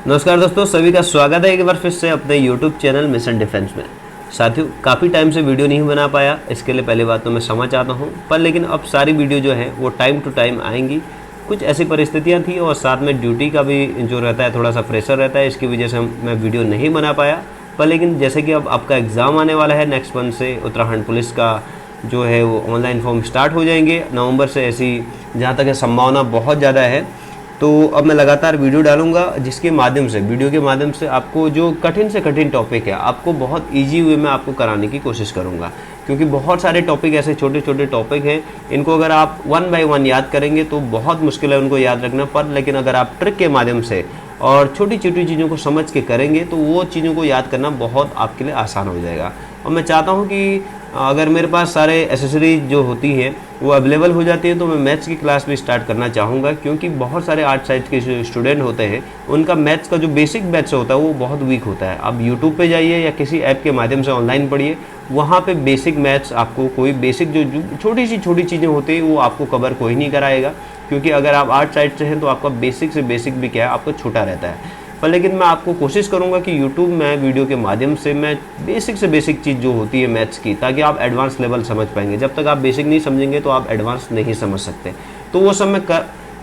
नमस्कार दोस्तों, सभी का स्वागत है एक बार फिर से अपने YouTube चैनल मिशन डिफेंस में। साथियों, काफ़ी टाइम से वीडियो नहीं बना पाया, इसके लिए पहली बात तो मैं क्षमा चाहता हूं, पर लेकिन अब सारी वीडियो जो है वो टाइम टू टाइम आएंगी। कुछ ऐसी परिस्थितियां थी और साथ में ड्यूटी का भी जो रहता है थोड़ा सा प्रेशर रहता है, इसकी वजह से मैं वीडियो नहीं बना पाया। पर लेकिन जैसे कि अब आपका एग्ज़ाम आने वाला है नेक्स्ट मंथ से, उत्तराखंड पुलिस का जो है वो ऑनलाइन फॉर्म स्टार्ट हो जाएंगे नवंबर से, ऐसी जहाँ तक है संभावना बहुत ज़्यादा है। तो अब मैं लगातार वीडियो डालूंगा जिसके माध्यम से, वीडियो के माध्यम से आपको जो कठिन से कठिन टॉपिक है आपको बहुत इजी वे में आपको कराने की कोशिश करूंगा, क्योंकि बहुत सारे टॉपिक ऐसे छोटे छोटे टॉपिक हैं, इनको अगर आप 1 बाय 1 याद करेंगे तो बहुत मुश्किल है उनको याद रखना। पर लेकिन अगर आप ट्रिक के माध्यम से और छोटी छोटी चीज़ों को समझ के करेंगे तो वो चीज़ों को याद करना बहुत आपके लिए आसान हो जाएगा। और मैं चाहता हूँ कि अगर मेरे पास सारे एसेसरीज जो होती हैं वो अवेलेबल हो जाती है तो मैं मैथ्स की क्लास भी स्टार्ट करना चाहूँगा, क्योंकि बहुत सारे आर्ट साइड के जो स्टूडेंट होते हैं उनका मैथ्स का जो बेसिक मैथ्स होता है वो बहुत वीक होता है। आप यूट्यूब पे जाइए या किसी ऐप के माध्यम से ऑनलाइन पढ़िए, वहाँ पे बेसिक मैथ्स आपको कोई बेसिक जो छोटी चीज़ें होती हैं वो आपको कवर कोई नहीं कराएगा, क्योंकि अगर आप आर्ट साइड से हैं तो आपका बेसिक से बेसिक भी क्या है आपको छोटा रहता है। पर लेकिन मैं आपको कोशिश करूंगा कि YouTube में वीडियो के माध्यम से मैं बेसिक से बेसिक चीज़ जो होती है मैथ्स की, ताकि आप एडवांस लेवल समझ पाएंगे। जब तक आप बेसिक नहीं समझेंगे तो आप एडवांस नहीं समझ सकते। तो वो सब मैं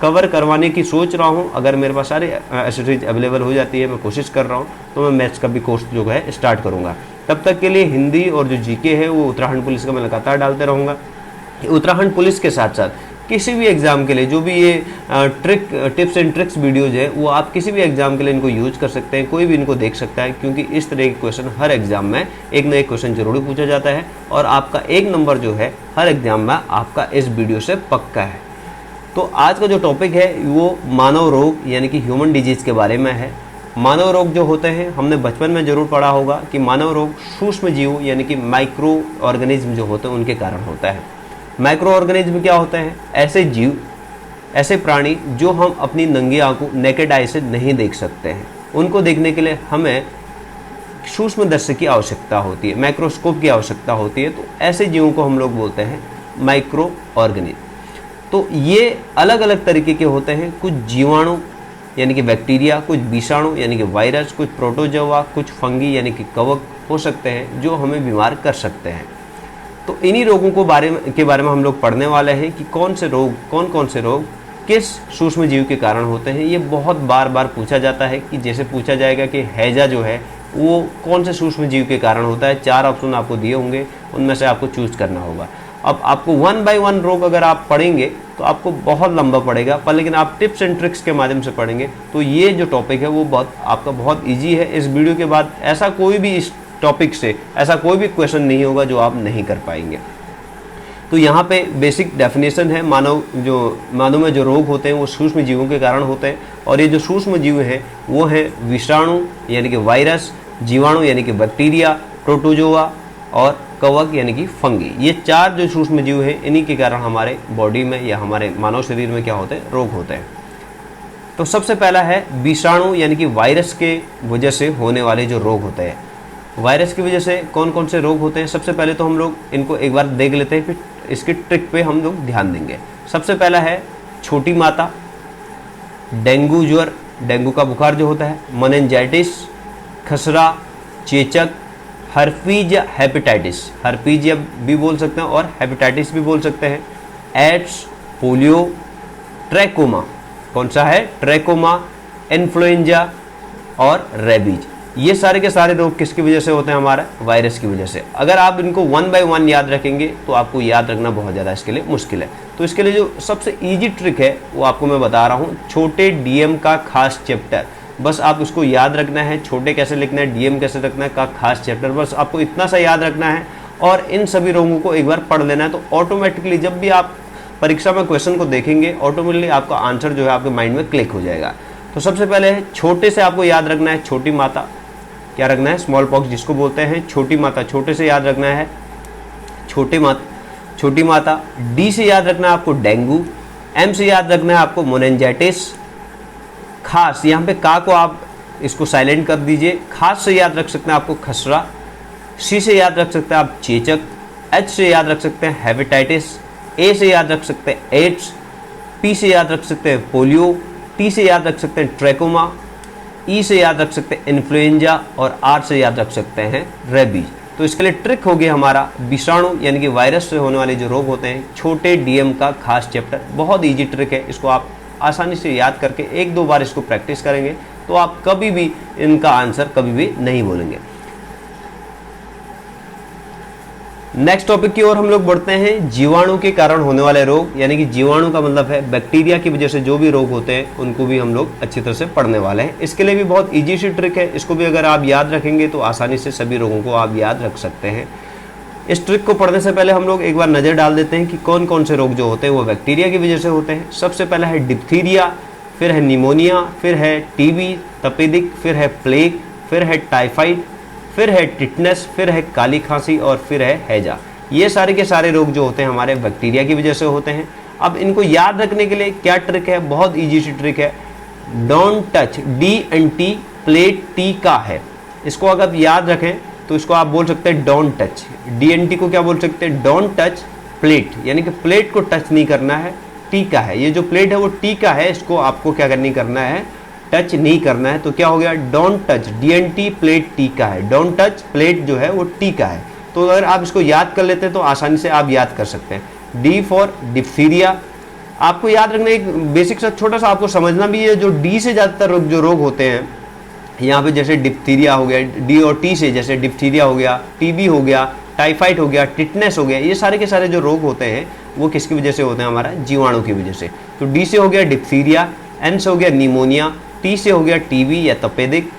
कवर करवाने की सोच रहा हूँ। अगर मेरे पास सारे एसेसरीज अवेलेबल हो जाती है, मैं कोशिश कर रहा हूँ, तो मैं मैथ्स का भी कोर्स जो है स्टार्ट करूँगा। तब तक के लिए हिंदी और जो जीके है वो उत्तराखंड पुलिस का मैं लगातार डालते रहूँगा। उत्तराखंड पुलिस के साथ साथ किसी भी एग्ज़ाम के लिए जो भी ये टिप्स एंड ट्रिक्स वीडियोज़ है वो आप किसी भी एग्ज़ाम के लिए इनको यूज कर सकते हैं, कोई भी इनको देख सकता है, क्योंकि इस तरह के क्वेश्चन हर एग्ज़ाम में एक ना एक क्वेश्चन जरूर पूछा जाता है और आपका 1 नंबर जो है हर एग्ज़ाम में आपका इस वीडियो से पक्का है। तो आज का जो टॉपिक है वो मानव रोग यानी कि ह्यूमन डिजीज़ के बारे में है। मानव रोग जो होते हैं हमने बचपन में ज़रूर पढ़ा होगा कि मानव रोग सूक्ष्म जीव यानी कि माइक्रो ऑर्गेनिज्म जो होते हैं उनके कारण होता है। माइक्रो ऑर्गेनिज्म क्या होते हैं? ऐसे जीव, ऐसे प्राणी जो हम अपनी नंगी आंखों नेकेड आई से नहीं देख सकते हैं। उनको देखने के लिए हमें सूक्ष्मदर्शी की आवश्यकता होती है, माइक्रोस्कोप की आवश्यकता होती है। तो ऐसे जीवों को हम लोग बोलते हैं माइक्रो ऑर्गेनिज्म। तो ये अलग अलग तरीके के होते हैं। कुछ जीवाणु यानी कि बैक्टीरिया, कुछ विषाणु यानी कि वायरस, कुछ प्रोटोजोआ, कुछ फंगी यानी कि कवक हो सकते हैं जो हमें बीमार कर सकते हैं। तो इन्हीं रोगों के बारे में हम लोग पढ़ने वाले हैं कि कौन कौन से रोग किस सूक्ष्म जीव के कारण होते हैं। ये बहुत बार बार पूछा जाता है कि जैसे पूछा जाएगा कि हैजा जो है वो कौन से सूक्ष्म जीव के कारण होता है। 4 ऑप्शन आपको दिए होंगे, उनमें से आपको चूज करना होगा। अब आपको 1 बाय 1 रोग अगर आप पढ़ेंगे तो आपको बहुत लंबा पड़ेगा, पर लेकिन आप टिप्स एंड ट्रिक्स के माध्यम से पढ़ेंगे तो ये जो टॉपिक है वो आपका बहुत ईजी है। इस वीडियो के बाद ऐसा कोई भी इस टॉपिक से ऐसा कोई भी क्वेश्चन नहीं होगा जो आप नहीं कर पाएंगे। तो यहाँ पे बेसिक डेफिनेशन है, मानव में जो रोग होते हैं वो सूक्ष्म जीवों के कारण होते हैं। और ये जो सूक्ष्म जीव हैं वो हैं विषाणु यानी कि वायरस, जीवाणु यानी कि बैक्टीरिया, प्रोटोजोआ और कवक यानी कि फंगी। ये 4 जो सूक्ष्म जीव हैं इन्हीं के कारण हमारे बॉडी में या हमारे मानव शरीर में क्या होते हैं, रोग होते हैं। तो सबसे पहला है विषाणु यानी कि वायरस के वजह से होने वाले जो रोग होते हैं। वायरस की वजह से कौन कौन से रोग होते हैं, सबसे पहले तो हम लोग इनको एक बार देख लेते हैं, फिर इसकी ट्रिक पे हम लोग ध्यान देंगे। सबसे पहला है छोटी माता, डेंगू ज्वर, डेंगू का बुखार जो होता है, मेनिंजाइटिस, खसरा, चेचक, हर्पीज या हेपेटाइटिस, हर्पीज या भी बोल सकते हैं और हेपेटाइटिस भी बोल सकते हैं, एड्स, पोलियो, ट्रैकोमा, कौन सा है, ट्रैकोमा, इन्फ्लुएंजा और रेबीज। ये सारे के सारे रोग किसकी वजह से होते हैं, हमारा वायरस की वजह से। अगर आप इनको 1 बाय 1 याद रखेंगे तो आपको याद रखना बहुत ज़्यादा इसके लिए मुश्किल है। तो इसके लिए जो सबसे इजी ट्रिक है वो आपको मैं बता रहा हूँ, छोटे डीएम का खास चैप्टर। बस आप उसको याद रखना है, छोटे कैसे लिखना है, डीएम कैसे रखना है का खास चैप्टर, बस आपको इतना सा याद रखना है और इन सभी रोगों को एक बार पढ़ लेना है। तो ऑटोमेटिकली जब भी आप परीक्षा में क्वेश्चन को देखेंगे ऑटोमेटिकली आपका आंसर जो है आपके माइंड में क्लिक हो जाएगा। तो सबसे पहले छोटे से आपको याद रखना है छोटी माता, क्या रखना है, स्मॉल पॉक्स जिसको बोलते हैं, छोटी माता, छोटे से याद रखना है छोटी माता। डी से याद रखना है आपको डेंगू, एम से याद रखना है आपको मेनिंजाइटिस, खास यहाँ पे का को आप इसको साइलेंट कर दीजिए, खास से याद रख सकते हैं आपको खसरा, सी से याद रख सकते हैं आप चेचक, एच से याद रख सकते हैं हेपेटाइटिस, ए से याद रख सकते हैं एड्स, पी से याद रख सकते हैं पोलियो, टी से याद रख सकते हैं ट्रैकोमा, ई से याद रख सकते हैं इन्फ्लुएंजा, और आर से याद रख सकते हैं रेबीज। तो इसके लिए ट्रिक होगी हमारा विषाणु यानी कि वायरस से होने वाले जो रोग होते हैं, छोटे डीएम का खास चैप्टर। बहुत ईजी ट्रिक है, इसको आप आसानी से याद करके 1-2 बार इसको प्रैक्टिस करेंगे तो आप कभी भी इनका आंसर कभी भी नहीं बोलेंगे। नेक्स्ट टॉपिक की ओर हम लोग बढ़ते हैं, जीवाणु के कारण होने वाले रोग, यानी कि जीवाणु का मतलब है बैक्टीरिया की वजह से जो भी रोग होते हैं उनको भी हम लोग अच्छी तरह से पढ़ने वाले हैं। इसके लिए भी बहुत इजी सी ट्रिक है, इसको भी अगर आप याद रखेंगे तो आसानी से सभी रोगों को आप याद रख सकते हैं। इस ट्रिक को पढ़ने से पहले हम लोग एक बार नज़र डाल देते हैं कि कौन कौन से रोग जो होते हैं वो बैक्टीरिया की वजह से होते हैं। सबसे पहला है डिप्थीरिया, फिर है निमोनिया, फिर है टीबी, तपेदिक, फिर है प्लेग, फिर है टाइफाइड, फिर है टिटनेस, फिर है काली खांसी और फिर है हैजा। ये सारे के सारे रोग जो होते हैं हमारे बैक्टीरिया की वजह से होते हैं। अब इनको याद रखने के लिए क्या ट्रिक है, बहुत इजी सी ट्रिक है, don't touch, DNT plate T का है। इसको अगर आप याद रखें तो इसको आप बोल सकते हैं डोंट टच। DNT को क्या बोल सकते हैं, डोंट टच प्लेट, यानी कि प्लेट को टच नहीं करना है, टी का है। ये जो प्लेट है वो टी का है, इसको आपको क्या नहीं करना है, टच नहीं करना है। तो क्या हो गया, don't touch DNT plate T का है। डोंट टच प्लेट जो है वो टी का है। तो अगर आप इसको याद कर लेते हैं तो आसानी से आप याद कर सकते हैं। डी फॉर डिप्थीरिया, आपको याद रखना एक बेसिक सा छोटा सा आपको समझना भी है, जो डी से ज़्यादातर जो रोग होते हैं यहाँ पे, जैसे डिप्थीरिया हो गया, डी और टी से, जैसे डिप्थीरिया हो गया, टीबी हो गया, टाइफाइड हो गया, टिटनेस हो गया, ये सारे के सारे जो रोग होते हैं वो किसकी वजह से होते हैं, हमारा जीवाणु की वजह से। तो डी से हो गया डिप्थीरिया, एन से हो गया निमोनिया, टी से हो गया टीबी या तपेदिक,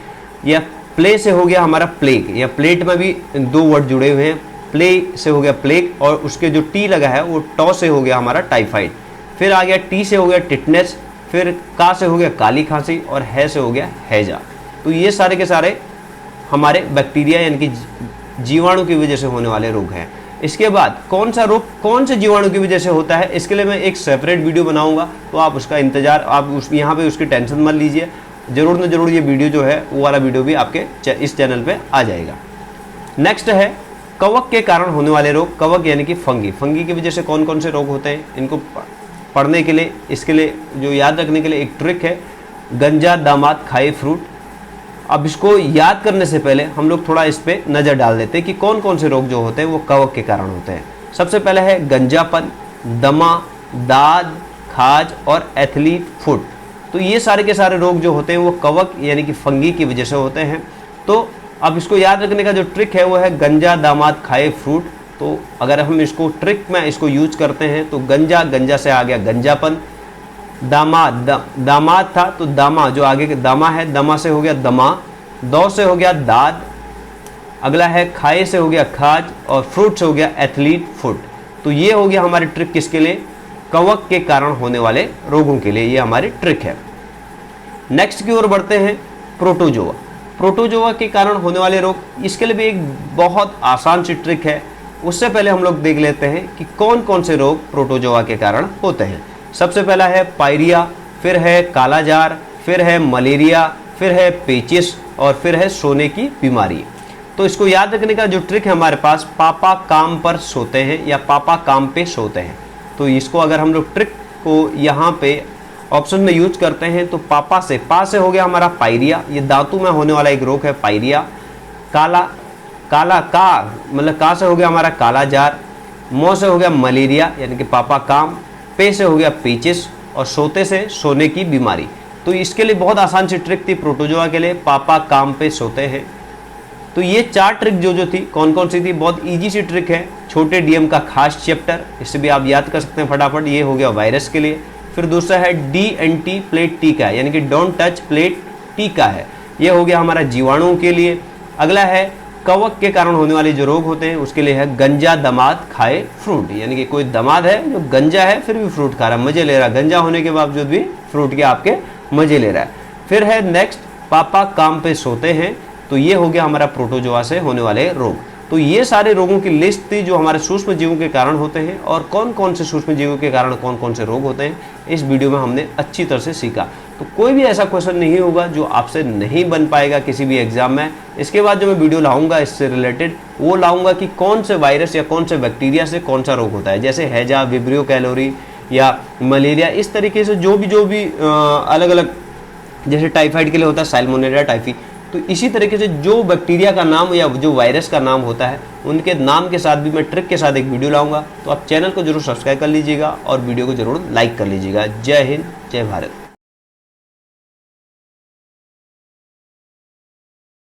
या प्ले से हो गया हमारा प्लेग, या प्लेट में भी 2 वर्ड जुड़े हुए हैं, प्ले से हो गया प्लेग, और उसके जो टी लगा है वो टॉ से हो गया हमारा टाइफाइड। फिर आ गया टी से हो गया टिटनेस, फिर का से हो गया काली खांसी, और है से हो गया हैजा। तो ये सारे के सारे हमारे बैक्टीरिया यानी कि जीवाणु की वजह से होने वाले रोग हैं। इसके बाद कौन सा रोग कौन से जीवाणु की वजह से होता है, इसके लिए मैं एक सेपरेट वीडियो बनाऊंगा, तो आप उसका इंतजार, आप उस यहाँ पे उसकी टेंशन मत लीजिए, ज़रूर न ज़रूर ये वीडियो जो है वो वाला वीडियो भी आपके इस चैनल पे आ जाएगा। नेक्स्ट है कवक के कारण होने वाले रोग। कवक यानी कि फंगी की वजह से कौन कौन से रोग होते हैं, इनको पढ़ने के लिए, इसके लिए जो याद रखने के लिए एक ट्रिक है, गंजा दामाद खाए फ्रूट। अब इसको याद करने से पहले हम लोग थोड़ा इस पे नज़र डाल देते हैं कि कौन कौन से रोग जो होते हैं वो कवक के कारण होते हैं। सबसे पहला है गंजापन, दमा, दाद, खाज और एथलीट फुट। तो ये सारे के सारे रोग जो होते हैं वो कवक यानी कि फंगी की वजह से होते हैं। तो अब इसको याद रखने का जो ट्रिक है वो है गंजा दामाद खाए फ्रूट। तो अगर हम इसको ट्रिक में इसको यूज करते हैं तो गंजा से आ गया गंजापन, दामाद था तो दामा, जो आगे के दामा है, दमा से हो गया दमा, दौ से हो गया दाद, अगला है खाए से हो गया खाज, और फ्रूट से हो गया एथलीट फुट। तो ये हो गया हमारी ट्रिक किसके लिए, कवक के कारण होने वाले रोगों के लिए, ये हमारी ट्रिक है। नेक्स्ट की ओर बढ़ते हैं, प्रोटोजोआ। प्रोटोजोआ के कारण होने वाले रोग, इसके लिए भी एक बहुत आसान सी ट्रिक है। उससे पहले हम लोग देख लेते हैं कि कौन कौन से रोग प्रोटोजोआ के कारण होते हैं। सबसे पहला है पायरिया, फिर है कालाजार, फिर है मलेरिया, फिर है पेचिस, और फिर है सोने की बीमारी। तो इसको याद रखने का जो ट्रिक है हमारे पास, पापा काम पर सोते हैं या पापा काम पे सोते हैं। तो इसको अगर हम लोग ट्रिक को यहाँ पे ऑप्शन में यूज करते हैं तो पापा से, पा से हो गया हमारा पायरिया, ये धातु में होने वाला एक रोग है पायरिया। काला का मतलब का से हो गया हमारा कालाजार, मौ से हो गया मलेरिया यानी कि पापा काम, पे से हो गया पेचिस, और सोते से सोने की बीमारी। तो इसके लिए बहुत आसान सी ट्रिक थी प्रोटोजोआ के लिए, पापा काम पे सोते हैं। तो ये 4 ट्रिक जो थी कौन कौन सी थी, बहुत इजी सी ट्रिक है, छोटे डीएम का खास चैप्टर, इससे भी आप याद कर सकते हैं फटाफट। ये हो गया वायरस के लिए। फिर दूसरा है DNT प्लेट टी का, यानी कि डोंट टच प्लेट टी का है, ये हो गया हमारा जीवाणुओं के लिए। अगला है कवक के कारण होने वाले जो रोग होते हैं उसके लिए है गंजा दामाद खाए फ्रूट, यानी कि कोई दामाद है जो गंजा है फिर भी फ्रूट खा रहा है, मजे ले रहा है, गंजा होने के बावजूद भी फ्रूट के आपके मजे ले रहा है। फिर है नेक्स्ट पापा काम पे सोते हैं, तो ये हो गया हमारा प्रोटोजोआ से होने वाले रोग। तो ये सारे रोगों की लिस्ट थी जो हमारे सूक्ष्म जीवों के कारण होते हैं, और कौन कौन से सूक्ष्म जीवों के कारण कौन कौन से रोग होते हैं इस वीडियो में हमने अच्छी तरह से सीखा। तो कोई भी ऐसा क्वेश्चन नहीं होगा जो आपसे नहीं बन पाएगा किसी भी एग्जाम में। इसके बाद जो मैं वीडियो लाऊंगा इससे रिलेटेड, वो लाऊंगा कि कौन से वायरस या कौन से बैक्टीरिया से कौन सा रोग होता है, जैसे हैजा, विब्रियो कैलोरी या मलेरिया, इस तरीके से जो भी अलग अलग जैसे टाइफाइड के लिए होता है सैल्मोनेला टाइफी। तो इसी तरीके से जो बैक्टीरिया का नाम या जो वायरस का नाम होता है उनके नाम के साथ भी मैं ट्रिक के साथ एक वीडियो लाऊंगा। तो आप चैनल को जरूर सब्सक्राइब कर लीजिएगा और वीडियो को जरूर लाइक कर लीजिएगा। जय हिंद, जय भारत।